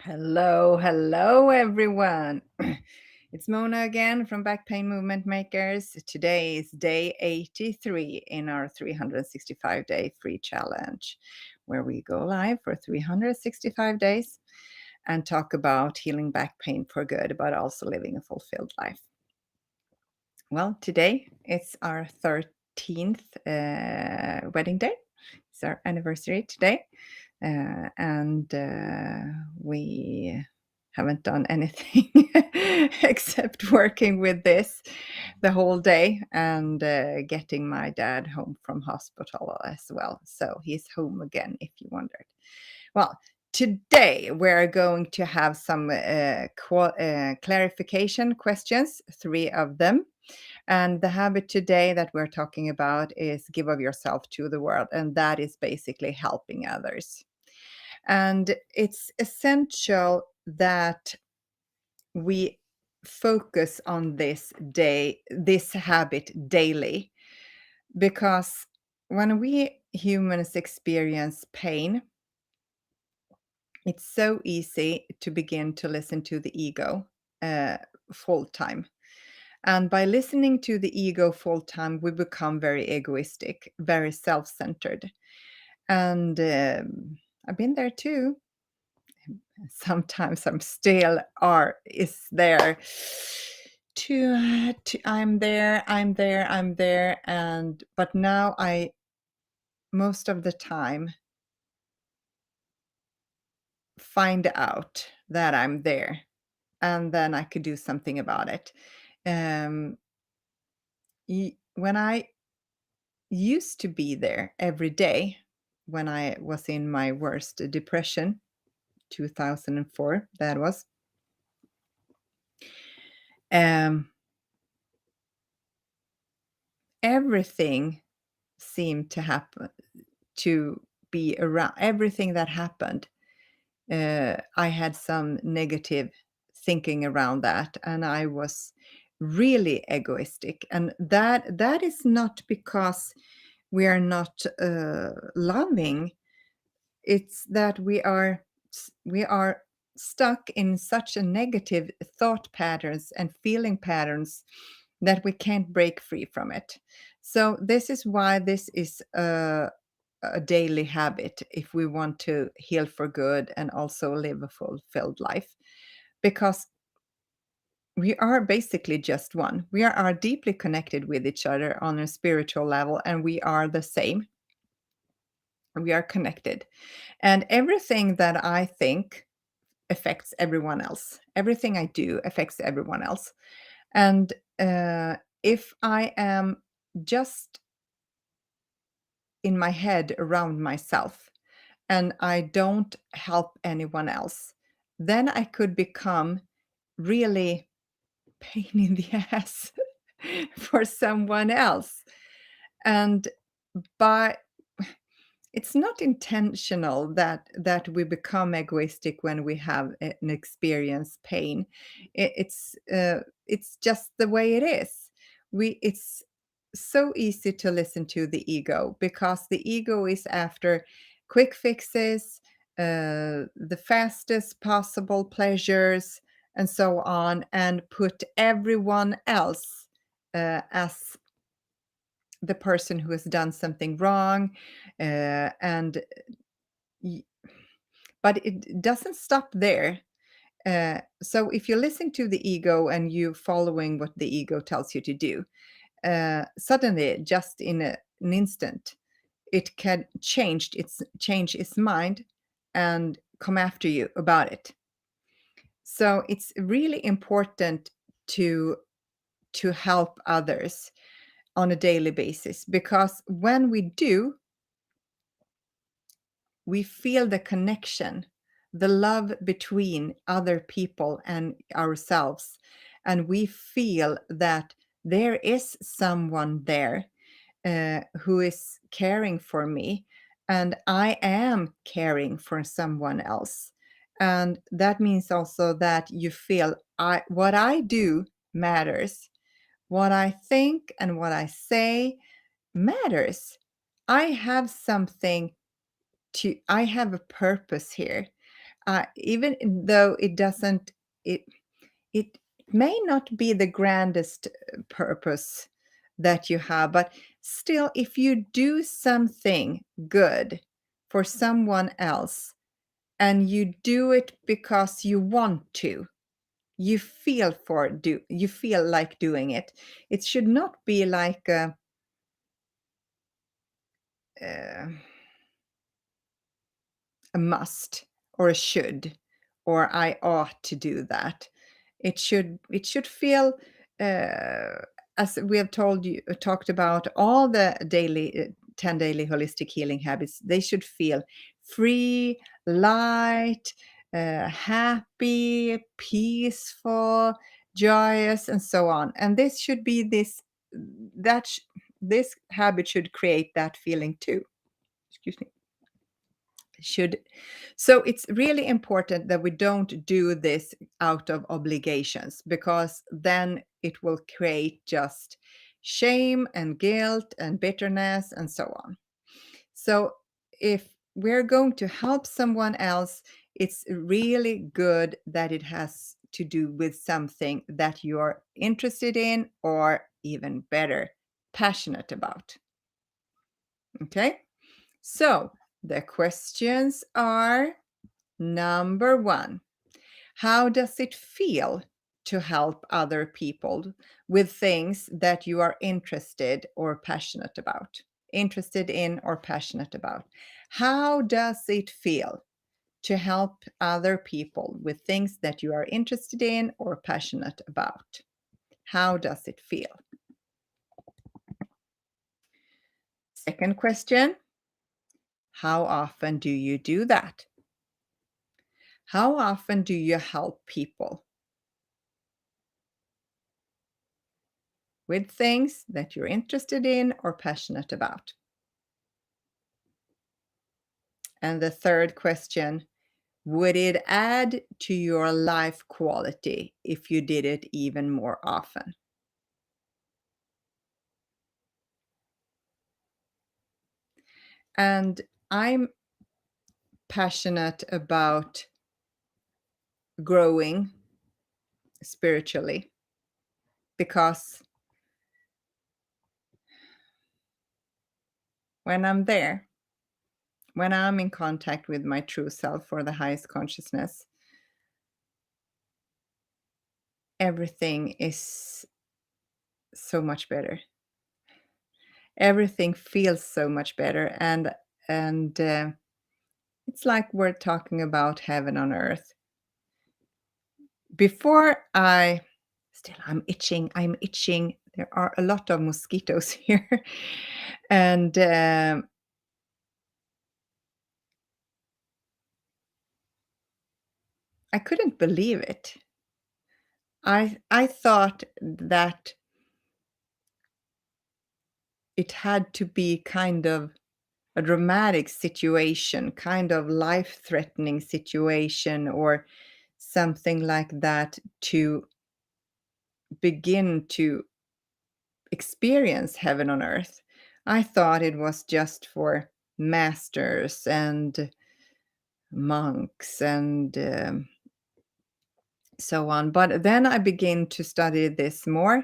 Hello, everyone. It's Mona again from Back Pain Movement Makers. Today is day 83 in our 365-day free challenge, where we go live for 365 days and talk about healing back pain for good, but also living a fulfilled life. Well, today it's our 13th wedding day. It's our anniversary today. And we haven't done anything except working with this the whole day and getting my dad home from hospital as well. So he's home again, if you wondered. Well, today we're going to have some clarification questions, 3 of them. And the habit today that we're talking about is give of yourself to the world. And that is basically helping others. And it's essential that we focus on this habit daily, because when we humans experience pain, it's so easy to begin to listen to the ego full time. And by listening to the ego full time, we become very egoistic, very self centered. And I've been there too. Sometimes I'm still are is there to I'm there, and but now I most of the time find out that I'm there, and then I could do something about it. um when I used to be there every day, when I was in my worst depression, 2004 that was, um everything seemed to happen, to be around everything that happened. I had some negative thinking around that, and I was really egoistic. And that is not because we are not loving. It's that we are stuck in such a negative thought patterns and feeling patterns that we can't break free from it. So this is why this is a daily habit if we want to heal for good and also live a fulfilled life, because we are basically just one. We are deeply connected with each other on a spiritual level, and we are the same. We are connected, and everything that I think affects everyone else. Everything I do affects everyone else. And if I am just in my head around myself and I don't help anyone else, then I could become really pain in the ass for someone else. And by it's not intentional that we become egoistic when we have an experience pain. It's just the way it is. It's so easy to listen to the ego, because the ego is after quick fixes, the fastest possible pleasures, and so on, and put everyone else as the person who has done something wrong. And y- but it doesn't stop there. So if you listen to the ego and you following what the ego tells you to do, suddenly, just in an instant, it can change its mind and come after you about it. So it's really important to help others on a daily basis, because when we do, we feel the connection, the love between other people and ourselves. And we feel that there is someone there who is caring for me, and I am caring for someone else. And that means also that you feel what I do matters. What I think and what I say matters. I have something I have a purpose here. even though it it may not be the grandest purpose that you have, but still, if you do something good for someone else and you do it because you want to, you feel like doing it. It should not be like uh, a must or a should or I ought to do that. It should feel uh, as we have told you talked about all the daily 10 daily holistic healing habits, they should feel free, light, happy, peaceful, joyous, and so on. And this should be that sh- this habit should create that feeling too. Excuse me. Should So it's really important that we don't do this out of obligations, because then it will create just shame and guilt and bitterness and so on. So if we're going to help someone else, it's really good that it has to do with something that you're interested in, or even better, passionate about. Okay, so the questions are: number one, how does it feel to help other people with things that you are interested or passionate about? Interested in or passionate about. How does it feel to help other people with things that you are interested in or passionate about? How does it feel? Second question, how often do you do that? How often do you help people with things that you're interested in or passionate about? And the third question, would it add to your life quality if you did it even more often? And I'm passionate about growing spiritually because when I'm there, when I'm in contact with my true self or the highest consciousness, everything is so much better. Everything feels so much better, and it's like we're talking about heaven on earth. Before I Still, I'm itching. There are a lot of mosquitoes here, and I couldn't believe it. I thought that it had to be kind of a dramatic situation, kind of life-threatening situation or something like that to begin to experience heaven on earth. I thought it was just for masters and monks and so on. But then I begin to study this more,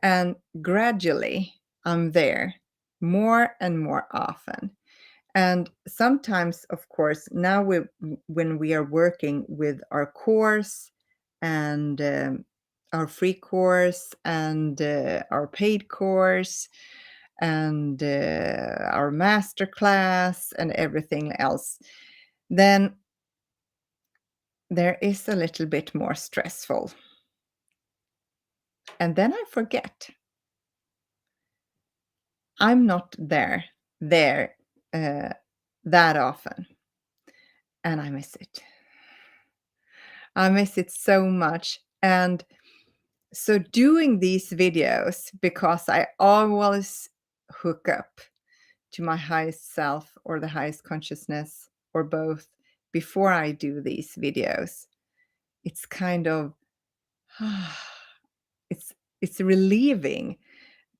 and gradually I'm there more and more often. And sometimes, of course, now when we are working with our course and our free course and our paid course and our master class and everything else, then there is a little bit more stressful. And then I forget. I'm not there uh, that often, and I miss it. I miss it so much. And so doing these videos, because I always hook up to my highest self or the highest consciousness or both before I do these videos, it's kind of it's it's relieving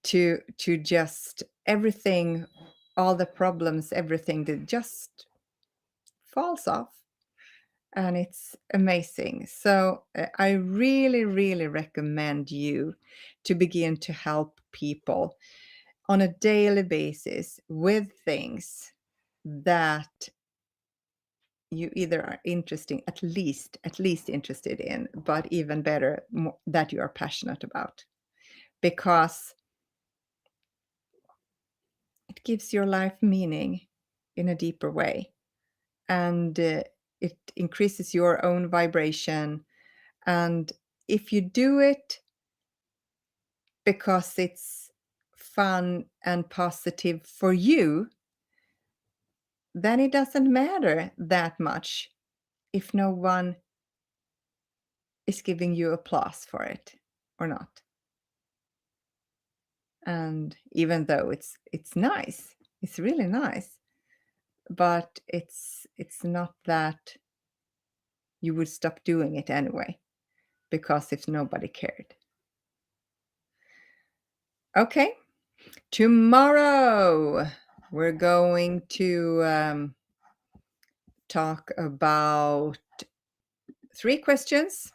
to just everything, all the problems, everything that just falls off, and it's amazing. So I really, really recommend you to begin to help people on a daily basis with things that you either are interesting, at least interested in, but even better, that you are passionate about, because it gives your life meaning in a deeper way, and it increases your own vibration. And if you do it because it's fun and positive for you, then it doesn't matter that much if no one is giving you applause for it or not. And even though it's nice, it's really nice, but it's not that you would stop doing it anyway, because if nobody cared. Okay, tomorrow we're going to talk about 3 questions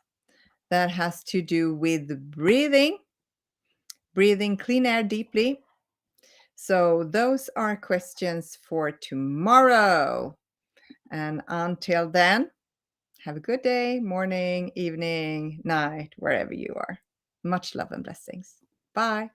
that has to do with breathing clean air deeply. So those are questions for tomorrow. And until then, have a good day, morning, evening, night, wherever you are. Much love and blessings. Bye.